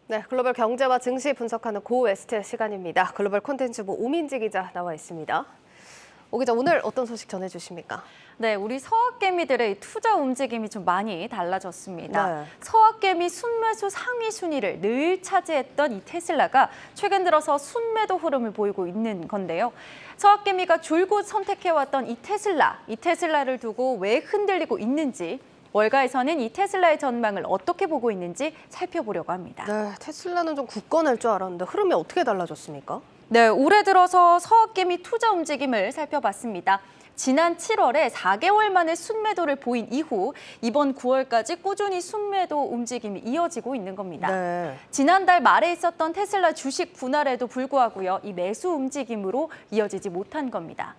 네, 글로벌 경제와 증시 분석하는 고웨스트의 시간입니다. 글로벌 콘텐츠부 오민지 기자 나와 있습니다. 오 기자, 오늘 어떤 소식 전해주십니까? 네, 우리 서학개미들의 투자 움직임이 좀 많이 달라졌습니다. 네. 서학개미 순매수 상위 순위를 늘 차지했던 이 테슬라가 최근 들어서 순매도 흐름을 보이고 있는 건데요. 서학개미가 줄곧 선택해왔던 이 테슬라를 두고 왜 흔들리고 있는지, 월가에서는 이 테슬라의 전망을 어떻게 보고 있는지 살펴보려고 합니다. 네, 테슬라는 좀 굳건할 줄 알았는데 흐름이 어떻게 달라졌습니까? 네, 올해 들어서 서학개미 투자 움직임을 살펴봤습니다. 지난 7월에 4개월 만에 순매도를 보인 이후 이번 9월까지 꾸준히 순매도 움직임이 이어지고 있는 겁니다. 네. 지난달 말에 있었던 테슬라 주식 분할에도 불구하고요, 이 매수 움직임으로 이어지지 못한 겁니다.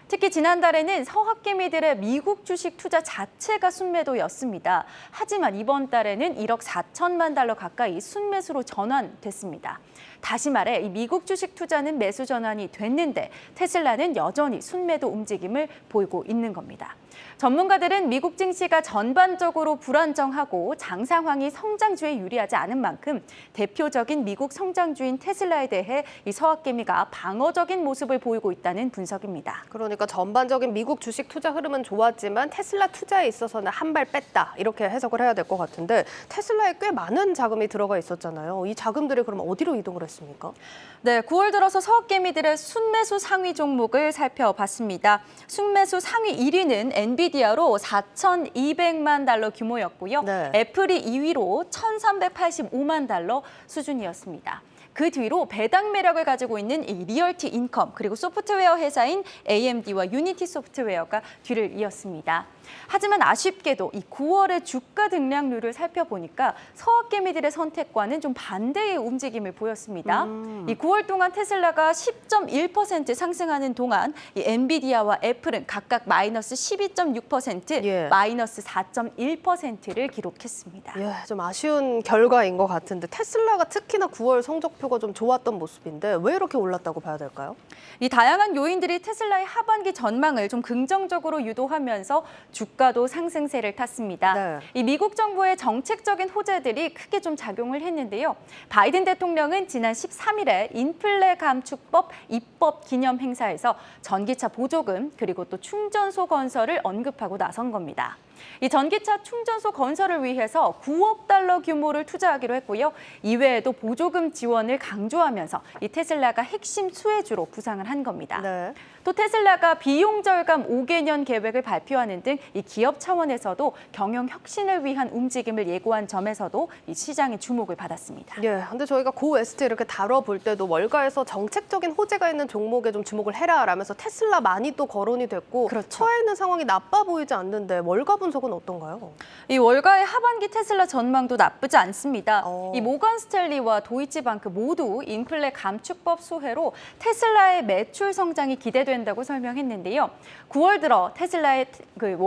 특히 지난달에는 서학개미들의 미국 주식 투자 자체가 순매도였습니다. 하지만 이번 달에는 1억 4천만 달러 가까이 순매수로 전환됐습니다. 다시 말해 이 미국 주식 투자는 매수 전환이 됐는데 테슬라는 여전히 순매도 움직임을 보이고 있는 겁니다. 전문가들은 미국 증시가 전반적으로 불안정하고 장 상황이 성장주에 유리하지 않은 만큼 대표적인 미국 성장주인 테슬라에 대해 이 서학개미가 방어적인 모습을 보이고 있다는 분석입니다. 그러니까 전반적인 미국 주식 투자 흐름은 좋았지만 테슬라 투자에 있어서는 한 발 뺐다 이렇게 해석을 해야 될 것 같은데 테슬라에 꽤 많은 자금이 들어가 있었잖아요. 이 자금들이 그럼 어디로 이동을 했습니까? 네, 9월 들어서 서학개미들의 순매수 상위 종목을 살펴봤습니다. 순매수 상위 1위는 엔비디아로 4,200만 달러 규모였고요. 네. 애플이 2위로 1,385만 달러 수준이었습니다. 그 뒤로 배당 매력을 가지고 있는 이 리얼티 인컴 그리고 소프트웨어 회사인 AMD와 유니티 소프트웨어가 뒤를 이었습니다. 하지만 아쉽게도 이 9월의 주가 등락률을 살펴보니까 서학개미들의 선택과는 좀 반대의 움직임을 보였습니다. 이 9월 동안 테슬라가 10.1% 상승하는 동안 이 엔비디아와 애플은 각각 마이너스 12.6%, 예. 마이너스 4.1%를 기록했습니다. 예, 좀 아쉬운 결과인 것 같은데 테슬라가 특히나 9월 성적표가 좀 좋았던 모습인데 왜 이렇게 올랐다고 봐야 될까요? 이 다양한 요인들이 테슬라의 하반기 전망을 좀 긍정적으로 유도하면서 주가도 상승세를 탔습니다. 네. 이 미국 정부의 정책적인 호재들이 크게 좀 작용을 했는데요. 바이든 대통령은 지난 13일에 인플레 감축법 입법 기념 행사에서 전기차 보조금 그리고 또 충전소 건설을 언급하고 나선 겁니다. 이 전기차 충전소 건설을 위해서 9억 달러 규모를 투자하기로 했고요. 이외에도 보조금 지원을 강조하면서 이 테슬라가 핵심 수혜주로 부상을 한 겁니다. 네. 또 테슬라가 비용 절감 5개년 계획을 발표하는 등 이 기업 차원에서도 경영 혁신을 위한 움직임을 예고한 점에서도 이 시장의 주목을 받았습니다. 예, 근데 저희가 고웨스트 이렇게 다뤄볼 때도 월가에서 정책적인 호재가 있는 종목에 좀 주목을 해라라면서 테슬라 많이 또 거론이 됐고 그렇죠. 처해 있는 상황이 나빠 보이지 않는데 월가 분석은 어떤가요? 이 월가의 하반기 테슬라 전망도 나쁘지 않습니다. 어. 이 모건 스탠리와 도이치방크 모두 인플레 감축법 수혜로 테슬라의 매출 성장이 기대된다고 설명했는데요. 9월 들어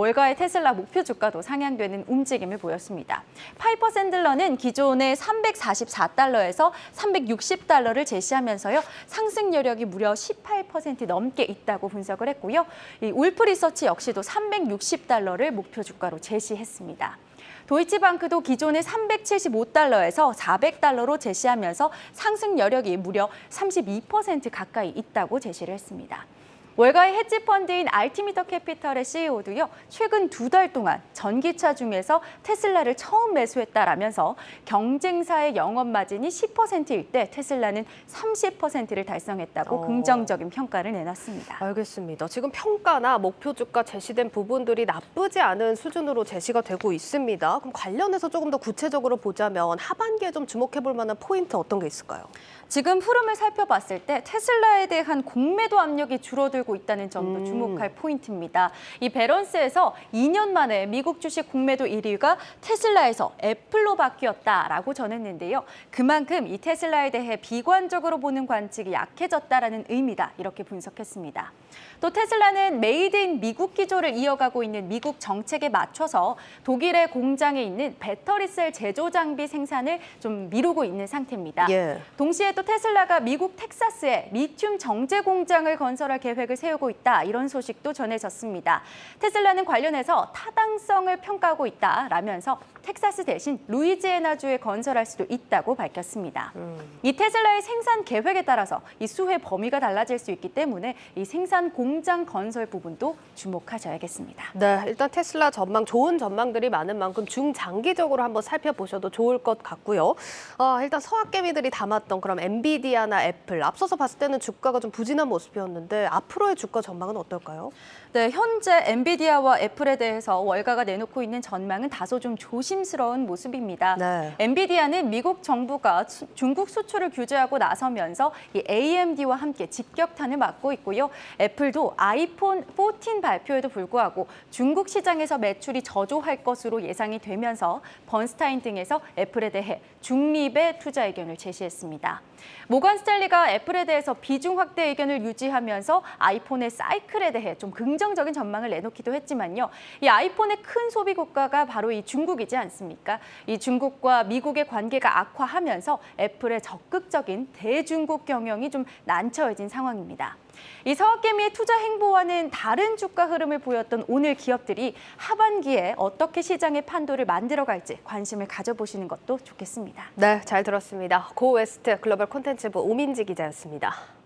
월가의 테슬라 목표 주가도 상향되는 움직임을 보였습니다. 파이퍼 샌들러는 기존의 344달러에서 360달러를 제시하면서요. 상승 여력이 무려 18% 넘게 있다고 분석을 했고요. 이 울프 리서치 역시도 360달러를 목표 주가로 제시했습니다. 도이치방크도 기존의 375달러에서 400달러로 제시하면서 상승 여력이 무려 32% 가까이 있다고 제시를 했습니다. 월가의 헤지 펀드인 알티미터 캐피털의 CEO도요. 최근 2달 동안 전기차 중에서 테슬라를 처음 매수했다라면서 경쟁사의 영업 마진이 10%일 때 테슬라는 30%를 달성했다고 긍정적인 평가를 내놨습니다. 알겠습니다. 지금 평가나 목표 주가 제시된 부분들이 나쁘지 않은 수준으로 제시가 되고 있습니다. 그럼 관련해서 조금 더 구체적으로 보자면 하반기에 좀 주목해볼 만한 포인트 어떤 게 있을까요? 지금 흐름을 살펴봤을 때 테슬라에 대한 공매도 압력이 줄어들고 있다는 점도 주목할 포인트입니다. 이 배런스에서 2년 만에 미국 주식 공매도 1위가 테슬라에서 애플로 바뀌었다라고 전했는데요. 그만큼 이 테슬라에 대해 비관적으로 보는 관측이 약해졌다라는 의미다 이렇게 분석했습니다. 또 테슬라는 메이드 인 미국 기조를 이어가고 있는 미국 정책에 맞춰서 독일의 공장에 있는 배터리셀 제조 장비 생산을 좀 미루고 있는 상태입니다. 예. 동시에 또 테슬라가 미국 텍사스에 리튬 정제 공장을 건설할 계획을 계획을 세우고 있다. 이런 소식도 전해졌습니다. 테슬라는 관련해서 타당성을 평가하고 있다라면서 텍사스 대신 루이지애나주에 건설할 수도 있다고 밝혔습니다. 이 테슬라의 생산 계획에 따라서 이 수혜 범위가 달라질 수 있기 때문에 이 생산 공장 건설 부분도 주목하셔야겠습니다. 네, 일단 테슬라 전망, 좋은 전망들이 많은 만큼 중장기적으로 한번 살펴보셔도 좋을 것 같고요. 일단 서학개미들이 담았던 그럼 엔비디아나 애플, 앞서서 봤을 때는 주가가 좀 부진한 모습이었는데 앞으로의 주가 전망은 어떨까요? 네, 현재 엔비디아와 애플에 대해서 월가가 내놓고 있는 전망은 다소 좀 조심스러운 모습입니다. 네. 엔비디아는 미국 정부가 중국 수출을 규제하고 나서면서 이 AMD와 함께 직격탄을 맞고 있고요. 애플도 아이폰 14 발표에도 불구하고 중국 시장에서 매출이 저조할 것으로 예상이 되면서 번스타인 등에서 애플에 대해 중립의 투자 의견을 제시했습니다. 모건 스탠리가 애플에 대해서 비중 확대 의견을 유지하면서 아이폰의 사이클에 대해 좀 긍정적인 전망을 내놓기도 했지만요. 이 아이폰의 큰 소비 국가가 바로 이 중국이지 않습니까? 이 중국과 미국의 관계가 악화하면서 애플의 적극적인 대중국 경영이 좀 난처해진 상황입니다. 이 서학개미의 투자 행보와는 다른 주가 흐름을 보였던 오늘 기업들이 하반기에 어떻게 시장의 판도를 만들어갈지 관심을 가져보시는 것도 좋겠습니다. 네, 잘 들었습니다. 고웨스트 글로벌 콘텐츠부 오민지 기자였습니다.